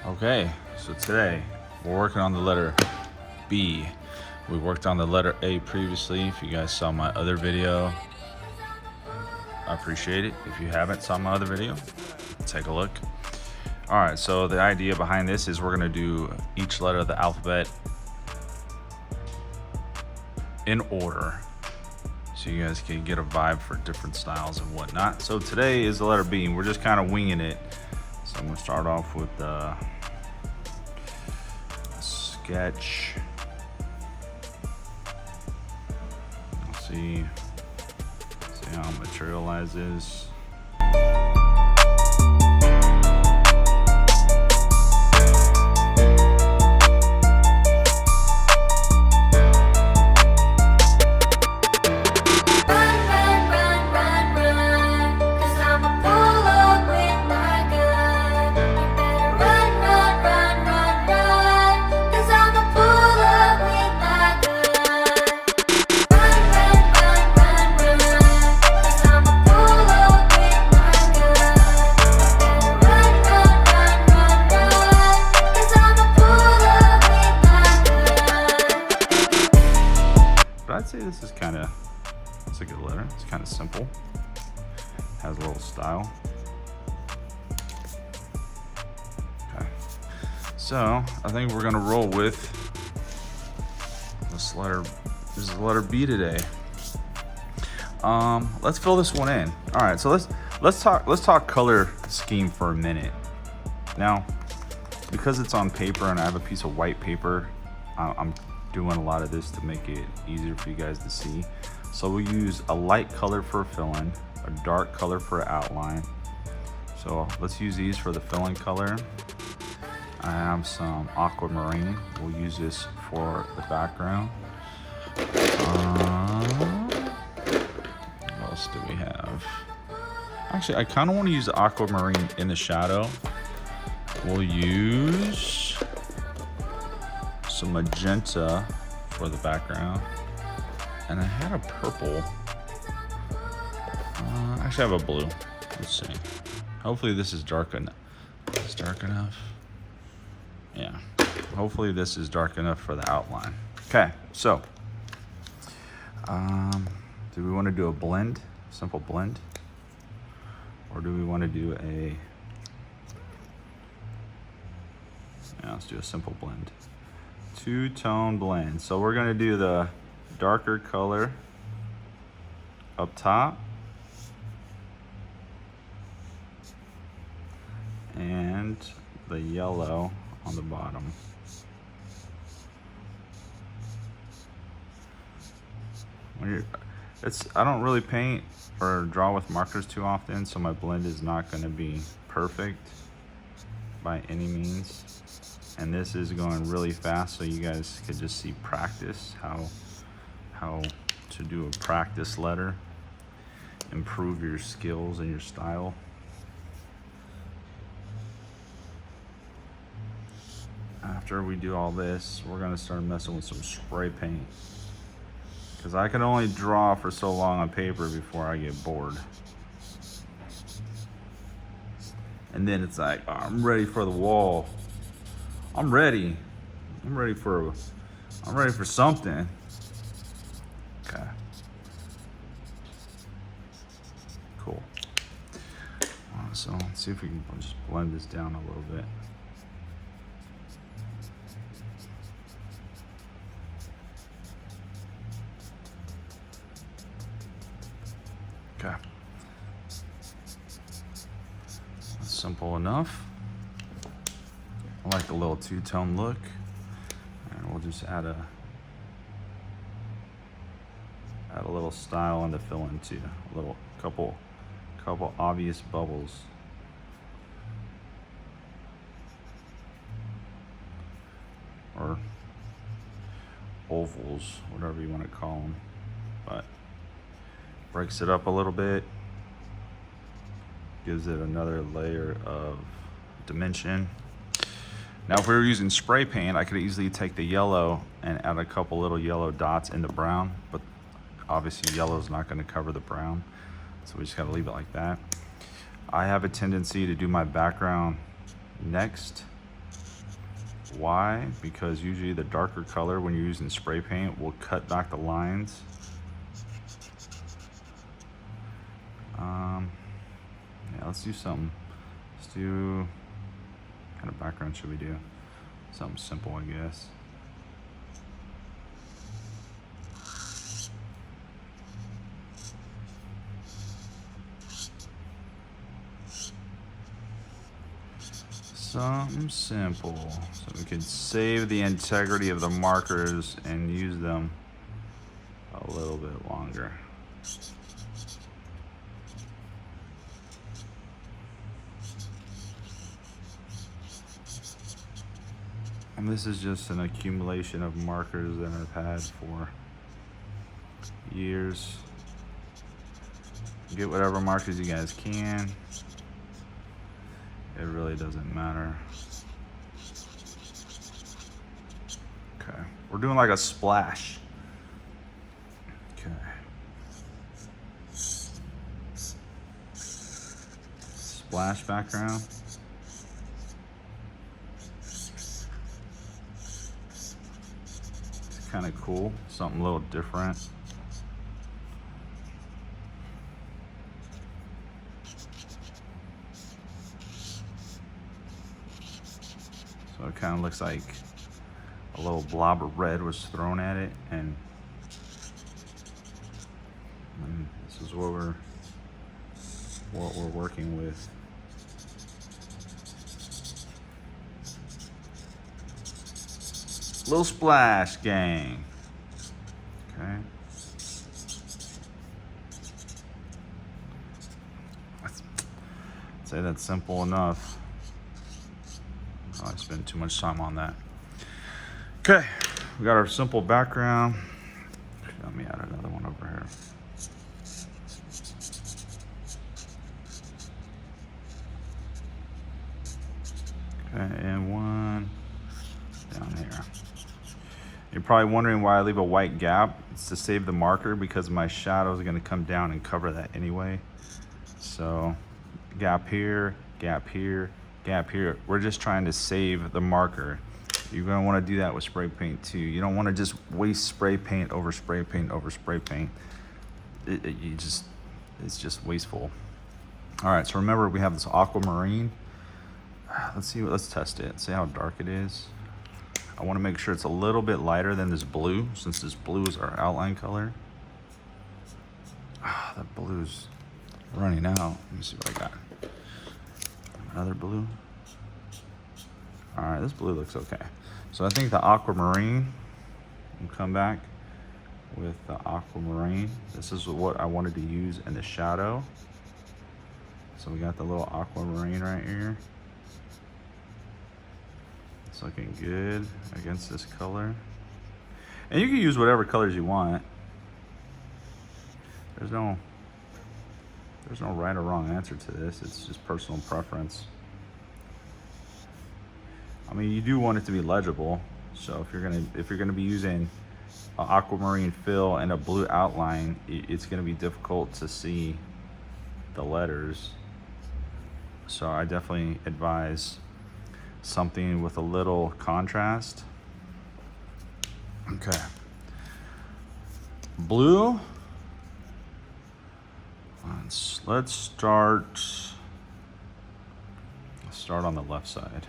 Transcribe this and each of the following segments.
Okay, so today we're working on the letter B. We worked on the letter A previously. If you guys saw my other video, I appreciate it. If you haven't saw my other video, take a look. All right, so the idea behind this is we're gonna do each letter of the alphabet in order, so you guys can get a vibe for different styles and whatnot. So today is the letter B, and we're just kind of winging it. So I'm gonna start off with the sketch. Let's see how it materializes. I'd say this is it's a good letter. It's kind of simple. Has a little style. Okay. So I think we're gonna roll with this letter. This is the letter B today. Let's fill this one in. All right. So let's talk color scheme for a minute. Now, because it's on paper and I have a piece of white paper, I'm doing a lot of this to make it easier for you guys to see. So we'll use a light color for a fill-in, a dark color for an outline. So let's use these for the fill-in color. I have some aquamarine. We'll use this for the background. What else do we have? Actually, I kind of want to use the aquamarine in the shadow. We'll use some magenta for the background, and I had a purple. Actually, I have a blue. Let's see. Hopefully this is dark enough. It's dark enough. Yeah. Hopefully this is dark enough for the outline. Okay. So, do we want to do a blend, simple blend, or do we want to do a? Yeah, let's do a simple blend. Two-tone blend. So we're gonna do the darker color up top and the yellow on the bottom. I don't really paint or draw with markers too often, so my blend is not gonna be perfect by any means. And this is going really fast, so you guys could just see practice, how to do a practice letter, improve your skills and your style. After we do all this, we're gonna start messing with some spray paint, because I can only draw for so long on paper before I get bored. And then it's like, oh, I'm ready for the wall. I'm ready for something. Okay. Cool. So let's see if we can just blend this down a little bit. Okay. That's simple enough. I like the little two-tone look, and we'll just add a little style on the fill-in too. A little couple obvious bubbles. Or ovals, whatever you want to call them, but breaks it up a little bit, gives it another layer of dimension. Now, if we were using spray paint, I could easily take the yellow and add a couple little yellow dots in the brown, but obviously yellow is not going to cover the brown, so we just got to leave it like that. I have a tendency to do my background next, Why? Because usually the darker color when you're using spray paint will cut back the lines. Yeah, let's do something. Let's do, what kind of background should we do? Something simple, I guess. Something simple, so we can save the integrity of the markers and use them a little bit longer. And this is just an accumulation of markers that I've had for years. Get whatever markers you guys can. It really doesn't matter. Okay, we're doing like a splash. Okay. Splash background. It's kind of cool, something a little different. So it kind of looks like a little blob of red was thrown at it, and this is what we're working with. Little splash, gang. Okay. I'd say that's simple enough. I spent too much time on that. Okay, we got our simple background. Let me add another one over here. Okay, and one down here. You're probably wondering why I leave a white gap. It's to save the marker because my shadow is going to come down and cover that anyway. So gap here, gap here, gap here. We're just trying to save the marker. You're going to want to do that with spray paint too. You don't want to just waste spray paint over spray paint over spray paint. It's just wasteful. All right, so remember we have this aquamarine. Let's test it. See how dark it is. I want to make sure it's a little bit lighter than this blue, since this blue is our outline color. That blue's running out. Let me see what I got. Another blue. All right, this blue looks okay. So I think the aquamarine, we'll come back with the aquamarine. This is what I wanted to use in the shadow. So we got the little aquamarine right here. It's looking good against this color. And you can use whatever colors you want. There's no right or wrong answer to this. It's just personal preference. I mean, you do want it to be legible. So if you're gonna be using an aquamarine fill and a blue outline, it's gonna be difficult to see the letters. So I definitely advise something with a little contrast. Okay. Blue. Let's start on the left side.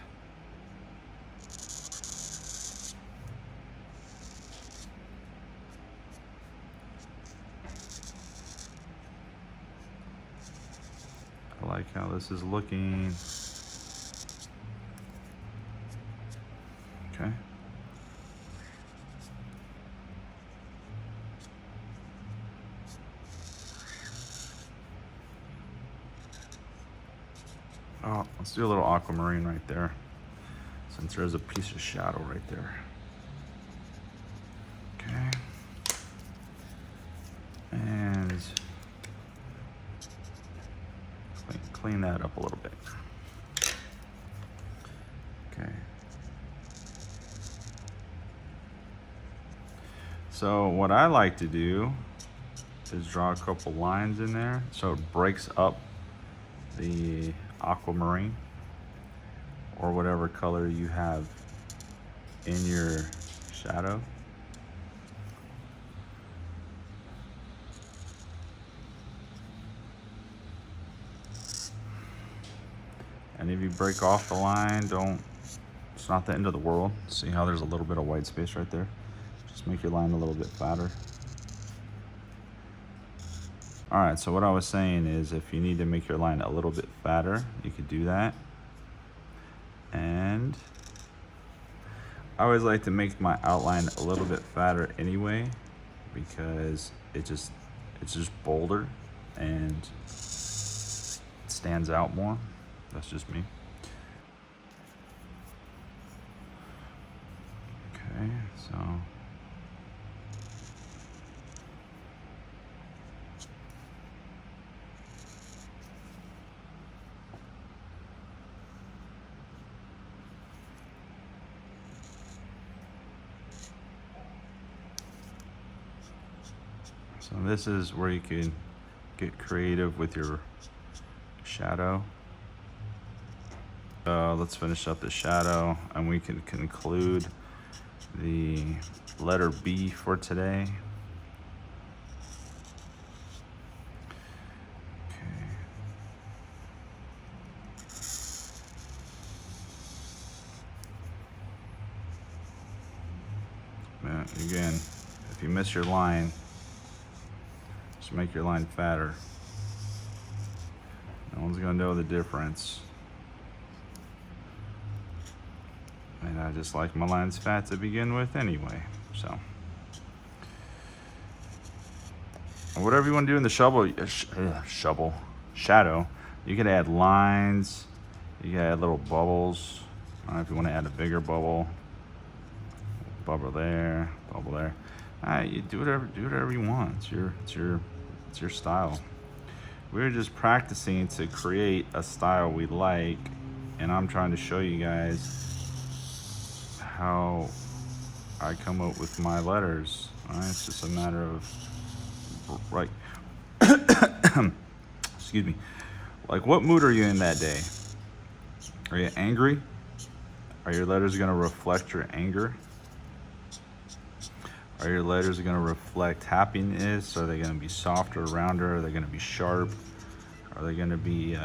I like how this is looking. Okay. Oh, let's do a little aquamarine right there, since there's a piece of shadow right there. Okay. And clean that up a little bit. Okay. So what I like to do is draw a couple lines in there so it breaks up the aquamarine or whatever color you have in your shadow. And if you break off the line, it's not the end of the world. See how there's a little bit of white space right there? Just make your line a little bit fatter. All right, so what I was saying is if you need to make your line a little bit fatter, you could do that. And I always like to make my outline a little bit fatter anyway, because it's just bolder and stands out more. That's just me. Okay, so this is where you can get creative with your shadow. Let's finish up the shadow and we can conclude the letter B for today. Okay. Man, again, if you miss your line, just make your line fatter. No one's gonna know the difference. And I just like my lines fat to begin with anyway, so. Whatever you want to do in the shadow, you can add lines, you can add little bubbles. I don't know if you want to add a bigger bubble there, bubble there. You do whatever you want. It's your style. We're just practicing to create a style we like, and I'm trying to show you guys how I come up with my letters. It's just a matter of, like, excuse me, like what mood are you in that day? Are you angry? Are your letters gonna reflect your anger? Are your letters gonna reflect happiness? Are they gonna be softer, rounder? Are they gonna be sharp? Are they gonna be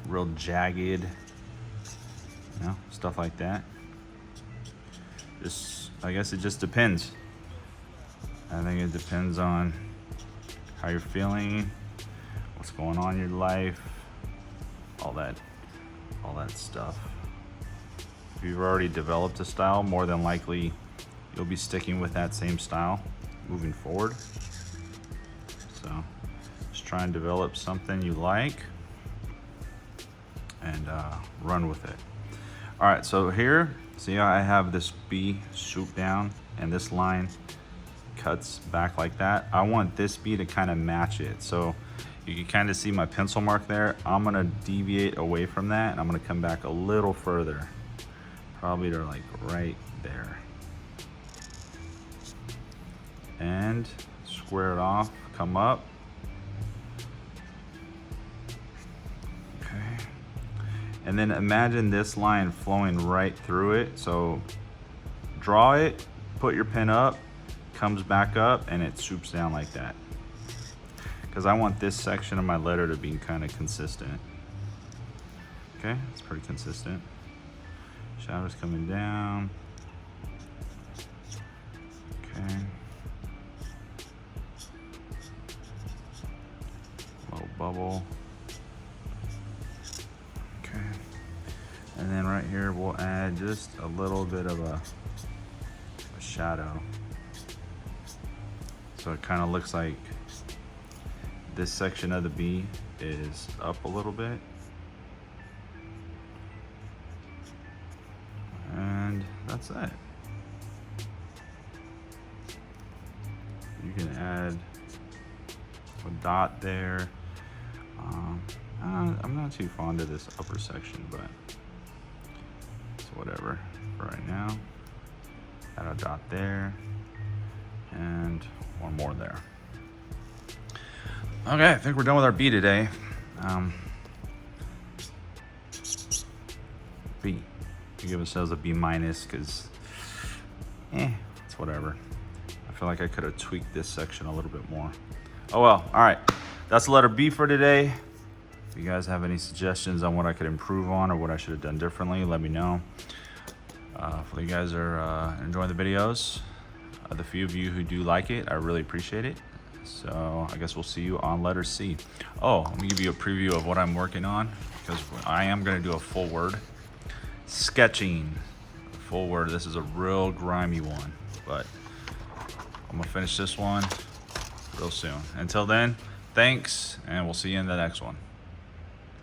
real jagged? You know, stuff like that. I guess it just depends. I think it depends on how you're feeling, what's going on in your life, all that stuff. If you've already developed a style, more than likely you'll be sticking with that same style moving forward. So just try and develop something you like and run with it. All right, so here, see how I have this B swoop down and this line cuts back like that? I want this B to kind of match it. So you can kind of see my pencil mark there. I'm gonna deviate away from that and I'm gonna come back a little further, probably to like right there. And square it off, come up. Okay. And then imagine this line flowing right through it. So draw it, put your pen up, comes back up, and it swoops down like that. Because I want this section of my letter to be kind of consistent. Okay, it's pretty consistent. Shadow's coming down. Okay. Little bubble. Okay. And then right here we'll add just a little bit of a shadow. So it kind of looks like this section of the B is up a little bit. And that's it. You can add a dot there. I'm not too fond of this upper section, but it's whatever for right now. Add a dot there and one more there. Okay, I think we're done with our B today. B. We give ourselves a B minus because it's whatever. I feel like I could have tweaked this section a little bit more. Oh well, all right. That's letter B for today. If you guys have any suggestions on what I could improve on or what I should have done differently, let me know. Hopefully you guys are enjoying the videos. The few of you who do like it, I really appreciate it. So I guess we'll see you on letter C. Oh, let me give you a preview of what I'm working on, because I am going to do a full word sketching. Full word. This is a real grimy one, but I'm gonna finish this one real soon. Until then, thanks, and we'll see you in the next one.